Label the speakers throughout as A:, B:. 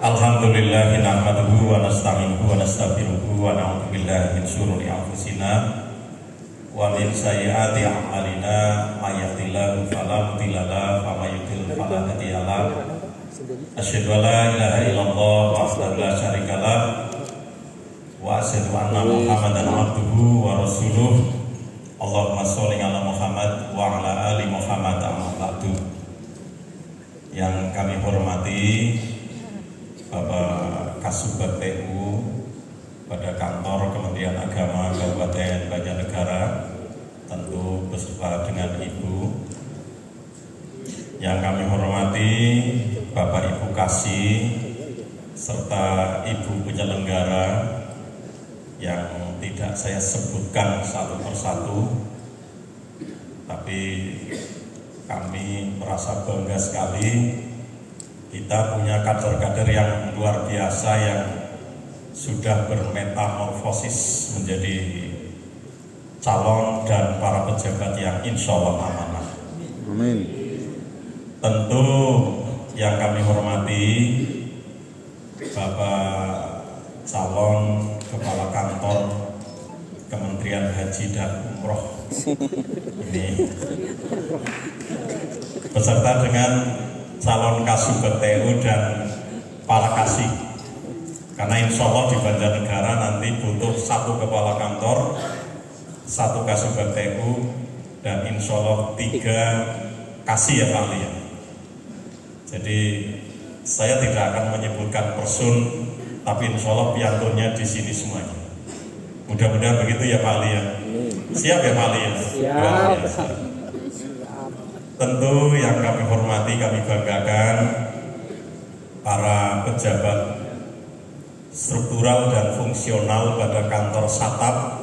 A: Alhamdulillahi nahmaduhu wa nasta'inuhu wa nastaghfiruhu wa na'udzu billahi min syururi anfusina wa min sayyiati a'malina may yahdihillahu fala mudilla lahu wa may yudlil fala hadiya lahu. Asyhadu an la ilaha illallah wahdahu la syarika lahu wa asyhadu anna Muhammadan abduhu wa rasuluh. Allahumma sholli ala Muhammad wa ala ali Muhammad amma ba'du. Yang kami hormati Bapak Kasubag PU pada kantor Kementerian Agama Kabupaten Banjarnegara, tentu beserta dengan Ibu. Yang kami hormati Bapak Ibu Kasih serta Ibu penyelenggara yang tidak saya sebutkan satu persatu, tapi kami merasa bangga sekali kita punya kader-kader yang luar biasa yang sudah bermetamorfosis menjadi calon dan para pejabat yang insya Allah amanah. Amin. Tentu yang kami hormati Bapak calon Kepala Kantor Kementerian Haji dan Umroh ini beserta dengan calon Kasubag TU dan para kasih, karena insya Allah di Banjarnegara nanti butuh satu kepala kantor, satu Kasubag TU, dan insya Allah 3 kasih ya Pak Ali ya. Jadi saya tidak akan menyebutkan person, tapi insya Allah piantonya di sini semuanya. Mudah-mudahan begitu ya Pak Ali ya. Siap ya Pak Ali ya? Siap. Tentu yang kami hormati, kami banggakan para pejabat struktural dan fungsional pada kantor Satap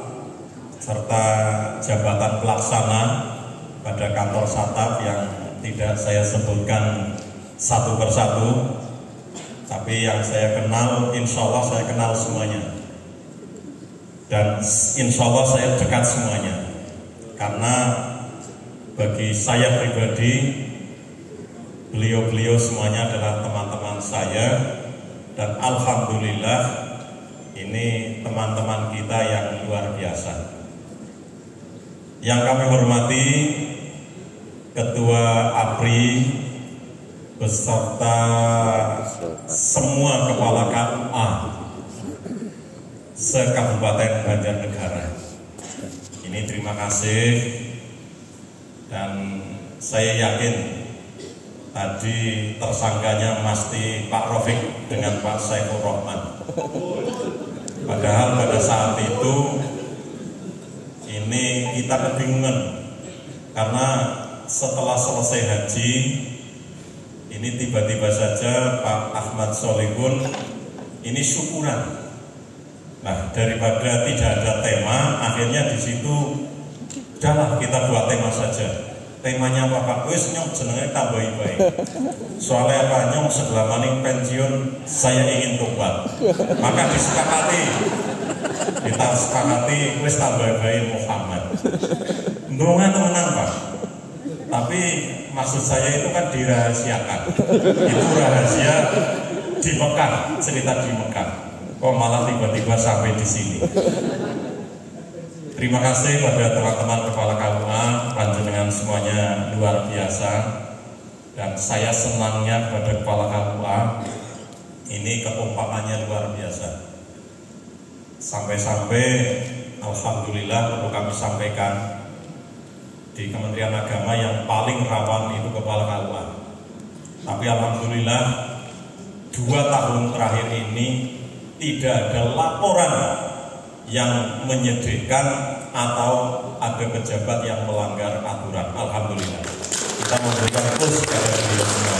A: serta jabatan pelaksana pada kantor Satap yang tidak saya sebutkan satu persatu, tapi yang saya kenal, insya Allah saya kenal semuanya, dan insya Allah saya dekat semuanya, karena bagi saya pribadi, beliau-beliau semuanya adalah teman-teman saya, dan alhamdulillah ini teman-teman kita yang luar biasa. Yang kami hormati Ketua APRI beserta semua kepala KUA se-Kabupaten Banjarnegara. Ini terima kasih. Dan saya yakin tadi tersangkanya pasti Pak Rafiq dengan Pak Saiful Rahman. Padahal pada saat itu ini kita kebingungan, karena setelah selesai haji ini tiba-tiba saja Pak Ahmad Solihun ini syukuran. Nah, daripada tidak ada tema, akhirnya di situ udahlah kita buat tema saja. Temanya apa Pak? Wis nyong jenenge tambahi baik. Soalnya apa, nyong sebelah maning pensiun saya ingin tobat. Maka disepakati, kita sepakati wis tambahi baik Muhammad. Ndonga temenan Pak. Tapi maksud saya itu kan dirahasiakan. Itu rahasia di Mekah, cerita di Mekah. Kok malah tiba-tiba sampai di sini. Terima kasih pada teman-teman kepala KUA, panjenengan semuanya luar biasa, dan saya senangnya pada kepala KUA ini kekompakannya luar biasa. Sampai-sampai alhamdulillah perlu kami sampaikan, di Kementerian Agama yang paling rawan itu kepala KUA. Tapi alhamdulillah 2 tahun terakhir ini tidak ada laporan yang menyedihkan atau ada pejabat yang melanggar aturan. Alhamdulillah, kita memberikan push kepada beliau semua.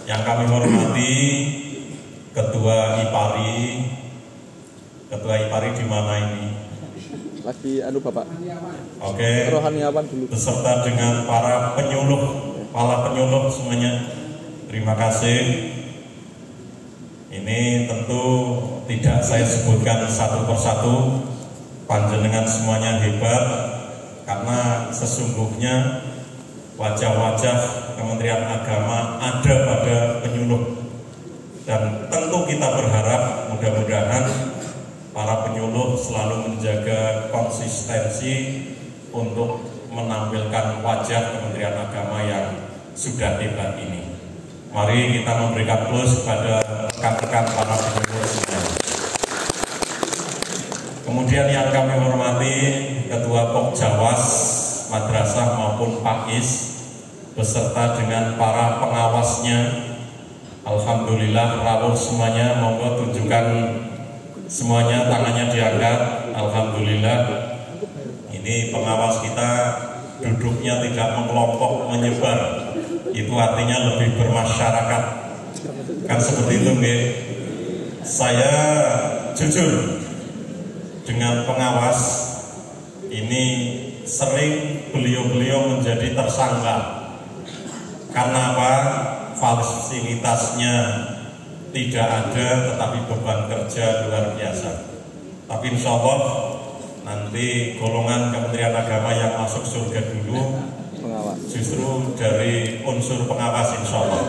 A: Yang kami hormati Ketua IPARI di mana ini?
B: Lagi Bapak.
A: Oke.
B: Rohaniawan dulu.
A: Beserta dengan para penyuluh semuanya. Terima kasih. Ini tentu tidak saya sebutkan satu persatu, panjenengan semuanya hebat, karena sesungguhnya wajah-wajah Kementerian Agama ada pada penyuluh. kita berharap mudah-mudahan para penyuluh selalu menjaga konsistensi untuk menampilkan wajah Kementerian Agama yang sudah hebat ini. Mari kita memberikan plus kepada rekan-rekan para penyuluh semuanya. Kemudian yang kami hormati Ketua Pokjawas Madrasah maupun Pakis beserta dengan para pengawasnya. Alhamdulillah rawuh semuanya, monggo tunjukkan semuanya, tangannya diangkat. Alhamdulillah. Ini pengawas kita duduknya tidak mengelompok menyebar. Itu artinya lebih bermasyarakat. Kan seperti itu nggih. Saya jujur dengan pengawas ini sering beliau-beliau menjadi tersangka. Karena apa? Fasilitasnya tidak ada, tetapi beban kerja luar biasa. Tapi insya Allah nanti golongan Kementerian Agama yang masuk surga dulu pengawas. Justru dari unsur pengawas insya Allah.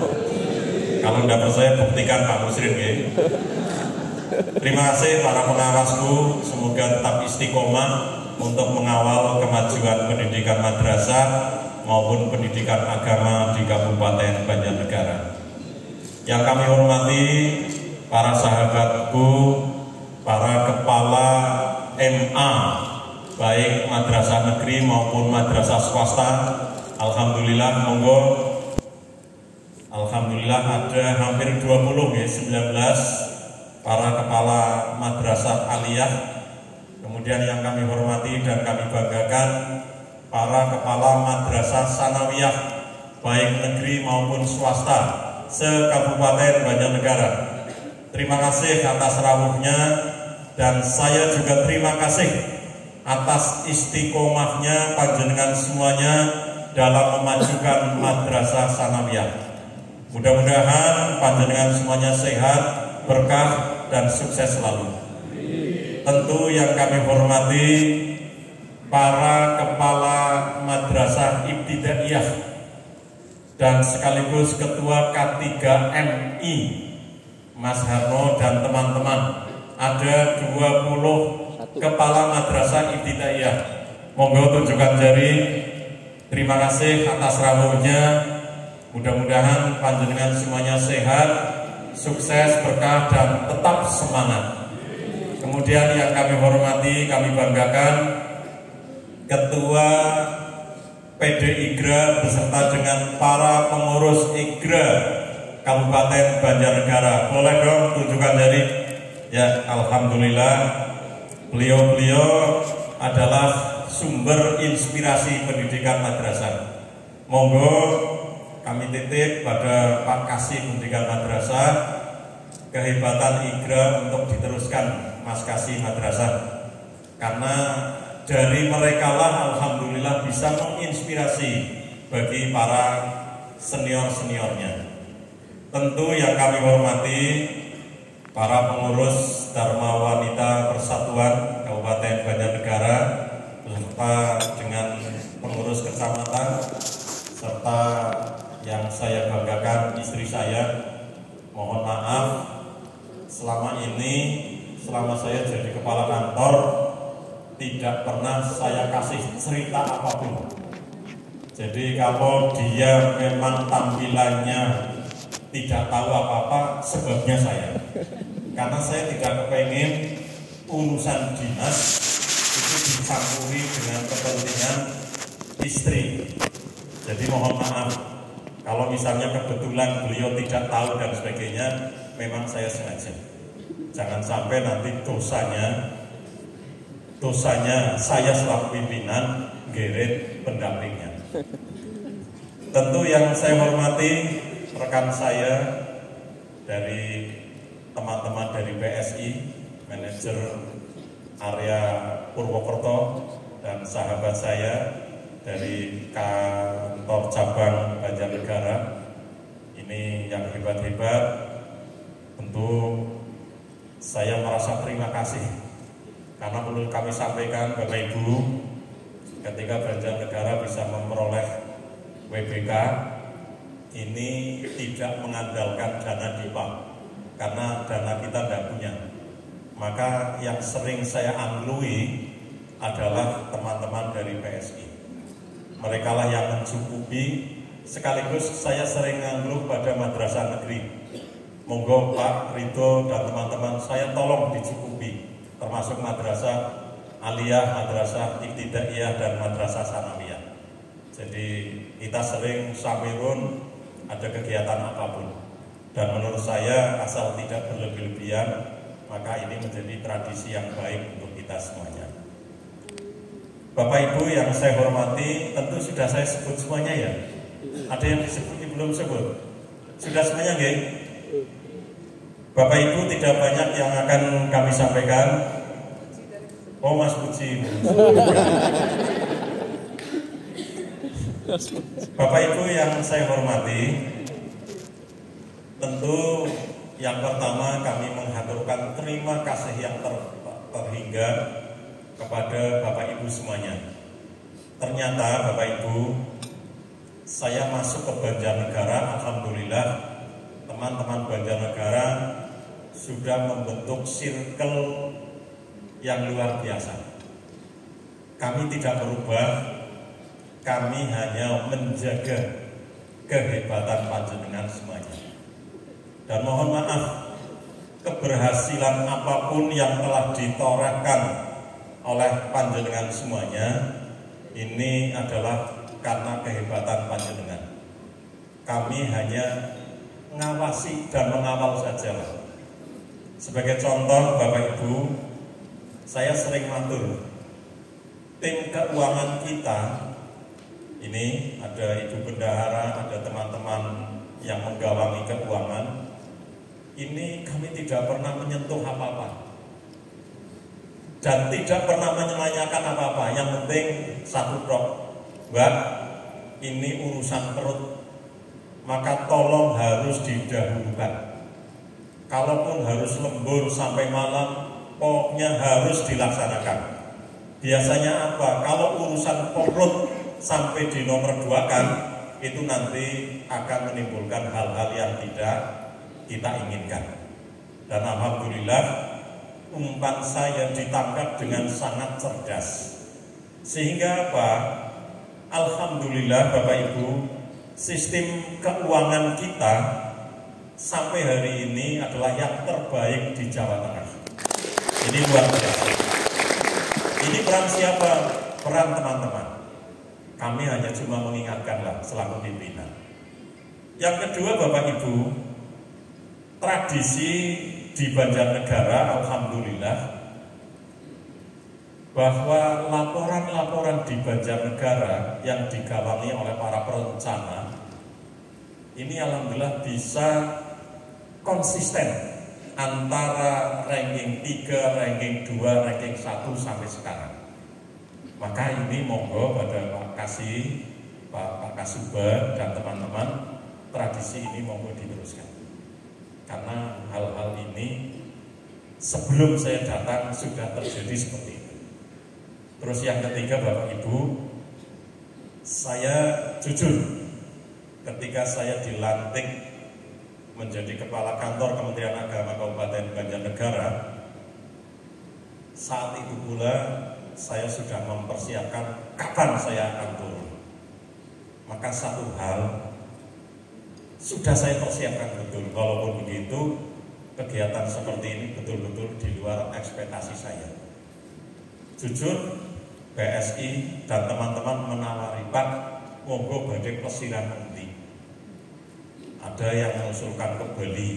A: Kalau tidak percaya buktikan Pak Musrin ya. Terima kasih para pengawasku, semoga tetap istiqomah untuk mengawal kemajuan pendidikan madrasah maupun pendidikan agama di Kabupaten Banjarnegara. Yang kami hormati para sahabatku, para kepala MA, baik madrasah negeri maupun madrasah swasta. Alhamdulillah, monggo. Alhamdulillah ada hampir 20 ya, 19 para kepala madrasah aliyah. Kemudian yang kami hormati dan kami banggakan para kepala madrasah sanawiyah baik negeri maupun swasta se-Kabupaten Banjarnegara. Terima kasih atas rawuhnya dan saya juga terima kasih atas istiqomahnya panjenengan semuanya dalam memajukan madrasah sanawiyah. Mudah-mudahan panjenengan semuanya sehat, berkah dan sukses selalu. Tentu yang kami hormati para kepala madrasah ibtidaiyah dan sekaligus ketua K3MI Mas Harno dan teman-teman. Ada 20 kepala madrasah ibtidaiyah. Monggo tunjukkan jari. Terima kasih atas rawuhnya. Mudah-mudahan panjenengan semuanya sehat, sukses, berkah dan tetap semangat. Kemudian yang kami hormati, kami banggakan Ketua PD IGRA beserta dengan para pengurus IGRA Kabupaten Banjarnegara. Boleh dong tunjukkan jari. Ya, alhamdulillah beliau-beliau adalah sumber inspirasi pendidikan madrasah. Monggo kami titip pada Pak Kasih Pendidikan Madrasah kehebatan IGRA untuk diteruskan Mas Kasih Madrasah. Karena dari mereka lah alhamdulillah bisa menginspirasi bagi para senior-seniornya. Tentu yang kami hormati para pengurus Dharma Wanita Persatuan Kabupaten Banjarnegara beserta dengan pengurus kecamatan serta yang saya banggakan istri saya. Mohon maaf selama ini, selama saya jadi kepala kantor tidak pernah saya kasih cerita apapun. Jadi kalau dia memang tampilannya tidak tahu apa-apa, sebabnya saya. Karena saya tidak kepengen urusan dinas itu dicampuri dengan kepentingan istri. Jadi mohon maaf kalau misalnya kebetulan beliau tidak tahu dan sebagainya, memang saya sengaja. Jangan sampai nanti dosanya saya selaku pimpinan geret pendampingnya. Tentu yang saya hormati rekan saya dari teman-teman dari PSI, manajer area Purwokerto, dan sahabat saya dari kantor cabang Banjarnegara. Ini yang hebat-hebat. Tentu saya merasa terima kasih karena perlu kami sampaikan Bapak Ibu, ketika Banjarnegara bisa memperoleh WBK ini tidak mengandalkan dana DIPA, karena dana kita tidak punya. Maka yang sering saya anglui adalah teman-teman dari PSI. Mereka lah yang mencukupi, sekaligus saya sering nganglu pada madrasah negeri. Monggo Pak Ridho dan teman-teman, saya tolong dicukupi, termasuk madrasah aliyah, madrasah ibtidaiyah, dan madrasah sanawiyah. Jadi kita sering samirun ada kegiatan apapun. Dan menurut saya asal tidak berlebih-lebihan, maka ini menjadi tradisi yang baik untuk kita semuanya. Bapak Ibu yang saya hormati, tentu sudah saya sebut semuanya ya. Ada yang disebut belum sebut? Sudah semuanya nggih? Bapak Ibu tidak banyak yang akan kami sampaikan. Oh Mas Puji. Bapak Ibu yang saya hormati, tentu yang pertama kami menghaturkan terima kasih yang terhingga kepada Bapak Ibu semuanya. Ternyata Bapak Ibu, saya masuk ke Banjarnegara, alhamdulillah teman-teman Banjarnegara sudah membentuk circle yang luar biasa. Kami tidak berubah, kami hanya menjaga kehebatan panjenengan semuanya. Dan mohon maaf, keberhasilan apapun yang telah ditorehkan oleh panjenengan semuanya, ini adalah karena kehebatan panjenengan. Kami hanya mengawasi dan mengawal saja. Sebagai contoh Bapak Ibu, saya sering matur, tim keuangan kita, ini ada Ibu Bendahara, ada teman-teman yang menggawangi keuangan, ini kami tidak pernah menyentuh apa-apa dan tidak pernah menanyakan apa-apa. Yang penting satu dok, Mbak, ini urusan perut, maka tolong harus didahulukan. Kalaupun harus lembur sampai malam, pokoknya harus dilaksanakan. Biasanya apa? Kalau urusan perut sampai di nomor 2 kan, itu nanti akan menimbulkan hal-hal yang tidak kita inginkan. Dan alhamdulillah umpan saya ditangkap dengan sangat cerdas. Sehingga apa? Alhamdulillah Bapak Ibu, sistem keuangan kita sampai hari ini adalah yang terbaik di Jawa Tengah. Ini luar biasa. Ini peran siapa? Peran teman-teman. Kami hanya cuma mengingatkanlah selaku pimpinan. Yang kedua Bapak Ibu, tradisi di Banjarnegara, alhamdulillah, bahwa laporan-laporan di Banjarnegara yang digawangi oleh para perencana ini alhamdulillah bisa konsisten antara ranking 3, ranking 2, ranking 1 sampai sekarang. Maka ini monggo pada Pak Kasih, Pak Kasuban dan teman-teman, tradisi ini monggo diteruskan. Karena hal-hal ini sebelum saya datang sudah terjadi seperti itu. Terus yang ketiga Bapak Ibu, saya jujur ketika saya dilantik menjadi Kepala Kantor Kementerian Agama Kabupaten Banjarnegara, saat itu pula saya sudah mempersiapkan kapan saya akan turun. Maka satu hal sudah saya persiapkan betul. Walaupun begitu, kegiatan seperti ini betul-betul di luar ekspektasi saya. Jujur, PSI dan teman-teman menawari, Pak, monggo badhe plesiran nanti. Ada yang mengusulkan ke Bali,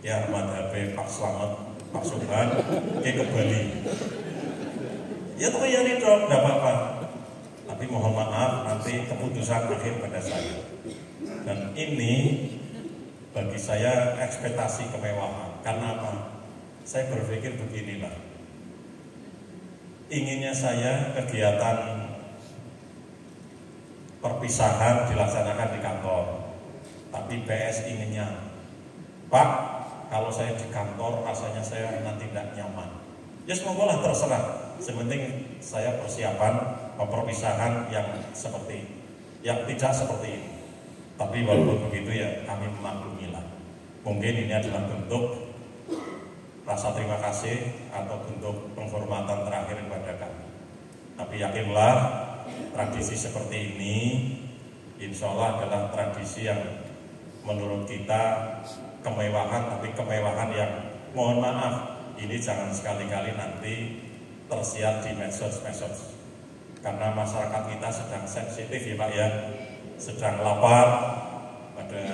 A: ya madhabe Pak Slamet, Pak Subhan, ke Bali. Ya tapi ya ini dong, tidak apa-apa. Tapi mohon maaf, nanti keputusan akhir pada saya. Dan ini bagi saya ekspektasi kemewahan. Karena apa? Saya berpikir beginilah. Inginnya saya kegiatan perpisahan dilaksanakan di kantor. Tapi PS inginnya, Pak, kalau saya di kantor rasanya saya nanti tidak nyaman. Ya semoga lah terserah. Sepenting saya persiapan perpisahan yang tidak seperti ini. Tapi walaupun begitu ya kami memaklumilah. Mungkin ini adalah bentuk rasa terima kasih atau bentuk penghormatan terakhir kepada kami. Tapi yakinlah, tradisi seperti ini insya Allah adalah tradisi yang menurut kita kemewahan, tapi kemewahan yang mohon maaf, ini jangan sekali-kali nanti tersiar di medsos. Karena masyarakat kita sedang sensitif ya Pak ya, sedang lapar, ada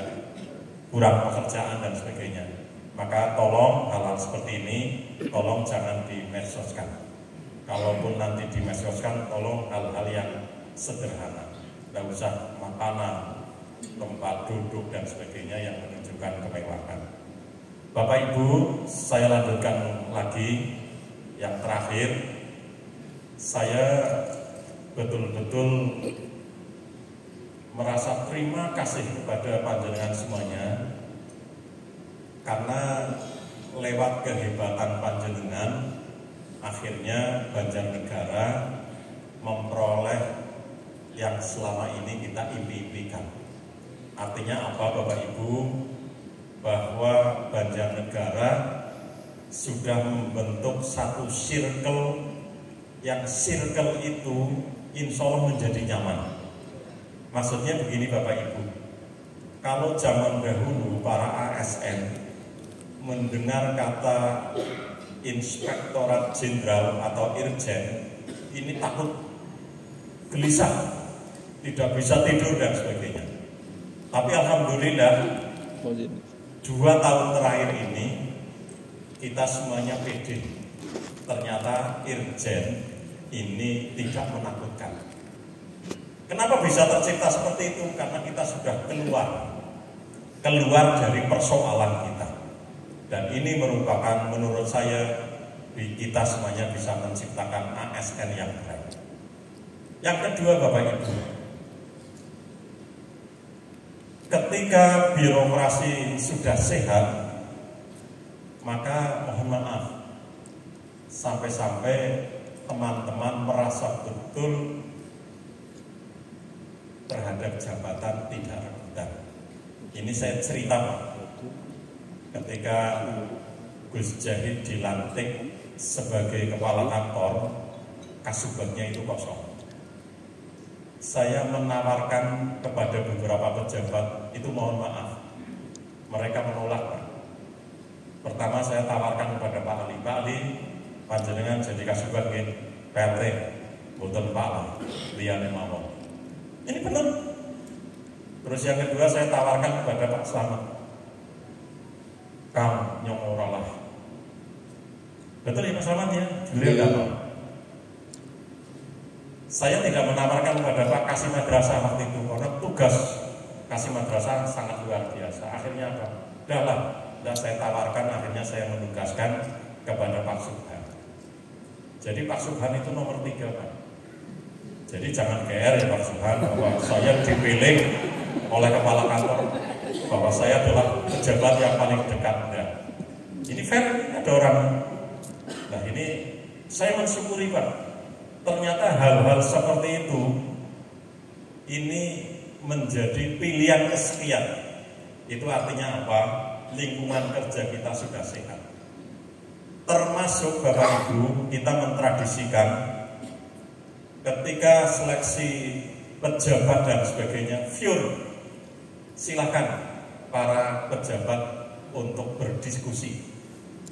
A: kurang pekerjaan dan sebagainya. Maka tolong hal-hal seperti ini, tolong jangan dimedsoskan. Kalaupun nanti dimedsoskan, tolong hal-hal yang sederhana. Tidak usah makanan, tempat duduk dan sebagainya yang menunjukkan kemewahan. Bapak Ibu, saya lanjutkan lagi. Yang terakhir, saya betul-betul merasa terima kasih kepada panjenengan semuanya, karena lewat kehebatan panjenengan akhirnya Banjarnegara memperoleh yang selama ini kita impi-impikan. Artinya apa Bapak Ibu? Bahwa Banjarnegara sudah membentuk satu circle, yang circle itu insya Allah menjadi nyaman. Maksudnya begini Bapak Ibu, kalau zaman dahulu para ASN mendengar kata Inspektorat Jenderal atau Irjen, ini takut, gelisah, tidak bisa tidur dan sebagainya. Tapi alhamdulillah 2 tahun terakhir ini kita semuanya pede. Ternyata Irjen ini tidak menakutkan. Kenapa bisa tercipta seperti itu? Karena kita sudah keluar dari persoalan kita. Dan ini merupakan, menurut saya, kita semuanya bisa menciptakan ASN yang keren. Yang kedua Bapak Ibu, ketika birokrasi sudah sehat, maka mohon maaf, sampai-sampai teman-teman merasa betul terhadap jabatan tidak rebutan. Ini saya cerita Pak, ketika Gus Jahid dilantik sebagai kepala kantor, kasubagnya itu kosong. Saya menawarkan kepada beberapa pejabat, itu mohon maaf, mereka menolak Pak. Pertama saya tawarkan kepada Pak Ali, panjenengan jadi kasubag PLT, boten Pak lah, liyane mawon. Ini benar. Terus yang kedua saya tawarkan kepada Pak Slamet, Kang nyong ora lah. Betul ya Pak Slamet ya? Beliau enggak mau. Saya tidak menawarkan kepada Pak Kasih Madrasah waktu itu, karena tugas Kasih Madrasah sangat luar biasa. Akhirnya apa? Dan saya tawarkan, akhirnya saya menugaskan kepada Pak Subhan. Jadi Pak Subhan itu nomor 3 Pak. Jadi jangan GR ya Pak Subhan, bahwa saya dipilih oleh kepala kantor, bahwa saya adalah pejabat yang paling dekat. Nah, ini fair, ada orang. Nah ini saya mensyukuri Pak. Ternyata hal-hal seperti itu ini menjadi pilihan kesekian. Itu artinya apa? Lingkungan kerja kita sudah sehat. Termasuk Bapak Ibu, kita mentradisikan ketika seleksi pejabat dan sebagainya, silakan para pejabat untuk berdiskusi.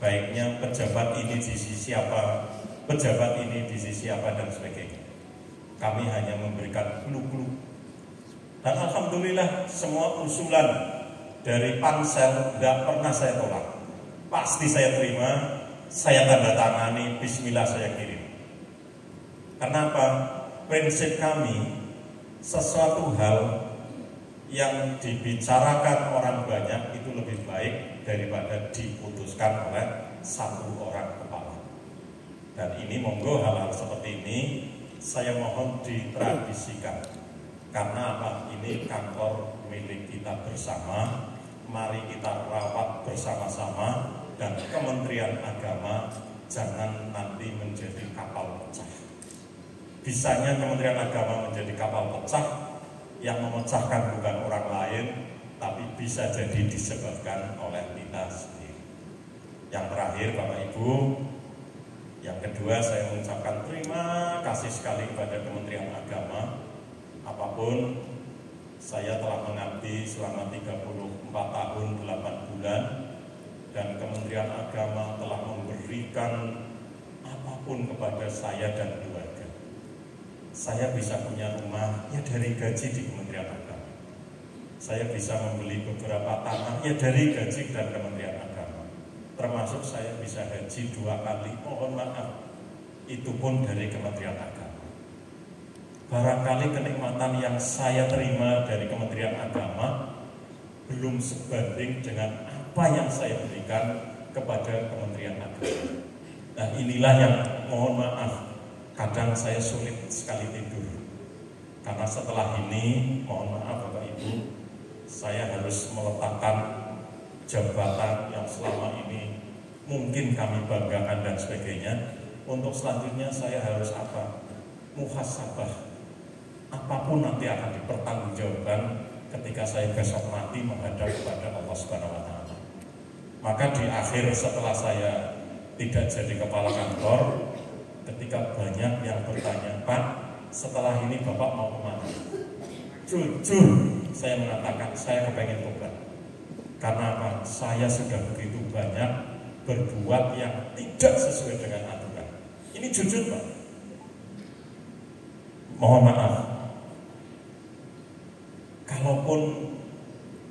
A: Baiknya pejabat ini di sisi siapa, pejabat ini di sisi apa dan sebagainya. Kami hanya memberikan clue-clue. Dan alhamdulillah semua usulan dari pansel tidak pernah saya tolak. Pasti saya terima, saya tanda tangani, bismillah saya kirim. Karena apa? Prinsip kami, sesuatu hal yang dibicarakan orang banyak itu lebih baik daripada diputuskan oleh satu orang kepala. Dan ini monggo hal-hal seperti ini saya mohon ditradisikan. Karena apa? Ini kantor milik kita bersama. Mari kita rawat bersama-sama. Dan Kementerian Agama jangan nanti menjadi kapal pecah. Bisanya Kementerian Agama menjadi kapal pecah, yang memecahkan bukan orang lain, tapi bisa jadi disebabkan oleh kita sendiri. Yang terakhir Bapak Ibu, yang kedua saya mengucapkan terima kasih sekali kepada Kementerian Agama. Apapun saya telah mengabdi selama 34 tahun 8 bulan dan Kementerian Agama telah memberikan apapun kepada saya dan keluarga. Saya bisa punya rumah ya dari gaji di Kementerian Agama. Saya bisa membeli beberapa tanah ya dari gaji dan Kementerian Agama. Termasuk saya bisa haji 2 kali, mohon maaf, itu pun dari Kementerian Agama. Barangkali kenikmatan yang saya terima dari Kementerian Agama belum sebanding dengan apa yang saya berikan kepada Kementerian Agama. Nah inilah yang mohon maaf, kadang saya sulit sekali tidur. Karena setelah ini, mohon maaf Bapak Ibu, saya harus meletakkan jabatan yang selama ini mungkin kami banggakan dan sebagainya. Untuk selanjutnya saya harus apa? Muhasabah. Apapun nanti akan dipertanggungjawabkan ketika saya besok mati menghadap kepada Allah Subhanahu wa Ta'ala. Maka di akhir setelah saya tidak jadi kepala kantor, ketika banyak yang bertanya, Pak, setelah ini Bapak mau kemana? Jujur saya mengatakan saya kepengen tobat. Karena apa? Saya sudah begitu banyak berbuat yang tidak sesuai dengan aturan. Ini jujur Pak. Mohon maaf. Kalaupun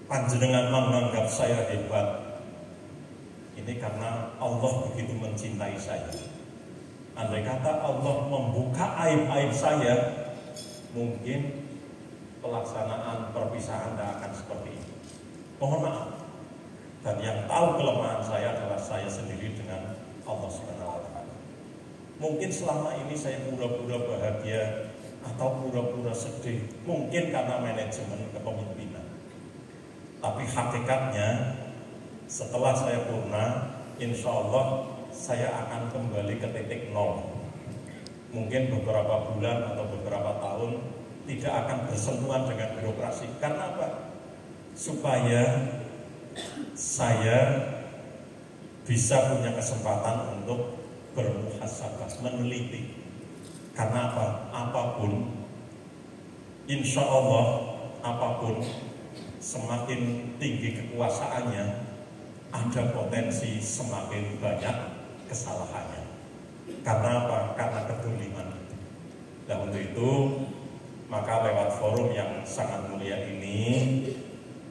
A: panjenengan menganggap saya hebat, ini karena Allah begitu mencintai saya. Andai kata Allah membuka aib-aib saya, mungkin pelaksanaan perpisahan tidak akan seperti ini. Mohon maaf. Dan yang tahu kelemahan saya adalah saya sendiri dengan Allah Subhanahu wa Ta'ala. Mungkin selama ini saya pura-pura bahagia atau pura-pura sedih, mungkin karena manajemen kepemimpinan. Tapi hakikatnya setelah saya purna, insya Allah saya akan kembali ke titik nol. Mungkin beberapa bulan atau beberapa tahun tidak akan bersentuhan dengan birokrasi. Karena apa? Supaya saya bisa punya kesempatan untuk bermuhasabah, meneliti. Karena apa? Apapun, insya Allah, apapun, semakin tinggi kekuasaannya, ada potensi semakin banyak kesalahannya. Karena apa? Karena kedoliman. Dan untuk itu, maka lewat forum yang sangat mulia ini,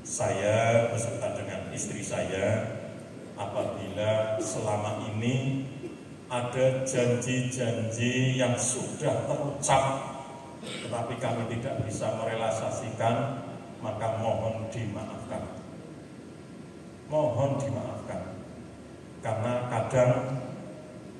A: saya beserta dengan istri saya, apabila selama ini ada janji-janji yang sudah terucap tetapi kami tidak bisa merealisasikan, maka mohon dimaafkan. Mohon dimaafkan.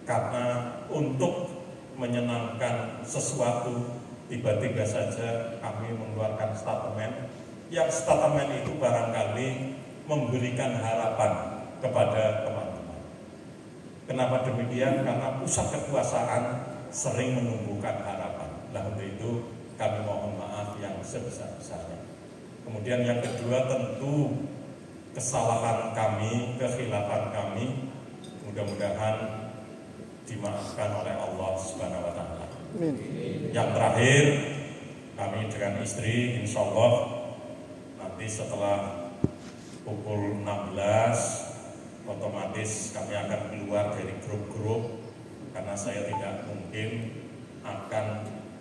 A: Karena untuk menyenangkan sesuatu, tiba-tiba saja kami mengeluarkan statement, yang statement itu barangkali memberikan harapan kepada teman-teman. Kenapa demikian? Karena pusat kekuasaan sering menumbuhkan harapan. Nah untuk itu kami mohon maaf yang sebesar-besarnya. Kemudian yang kedua, tentu kesalahan kami, kekhilafan kami, mudah-mudahan dimaafkan oleh Allah Subhanahu wa Ta'ala. Yang terakhir, kami dengan istri insya Allah nanti setelah pukul 16 otomatis kami akan keluar dari grup-grup, karena saya tidak mungkin akan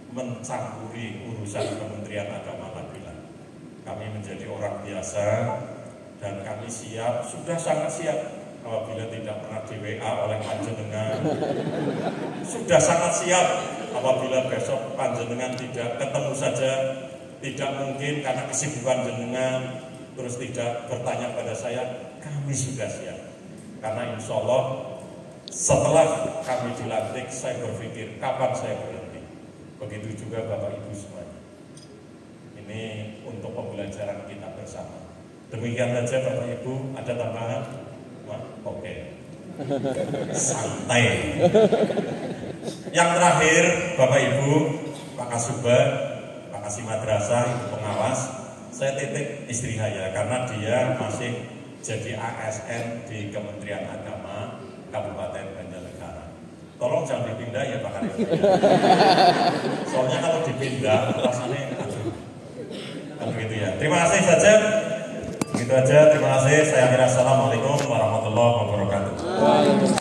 A: mencampuri urusan Kementerian Agama lagi. Kami menjadi orang biasa dan kami siap, sudah sangat siap apabila tidak pernah di WA oleh panjenengan. Sudah sangat siap apabila besok panjenengan tidak ketemu saja, tidak mungkin karena kesibukan jenengan, terus tidak bertanya pada saya, kami sudah siap. Karena insya Allah setelah kami dilantik, saya berpikir kapan saya berhenti. Begitu juga Bapak Ibu semuanya. Ini untuk pembelajaran kita bersama. Demikian saja Bapak Ibu, ada tambahan? Oke. Santai. Yang terakhir Bapak Ibu, Pak Kasubag, Pak Kasih Madrasah, Ibu Pengawas, saya titip istri saya karena dia masih jadi ASN di Kementerian Agama Kabupaten Banjarnegara. Tolong jangan dipindah ya Pak Karyo. Soalnya kalau dipindah rasanya aduh. Kan begitu ya. Terima kasih saja. Begitu aja. Terima kasih. Saya akhiri. Assalamualaikum warahmatullahi wabarakatuh.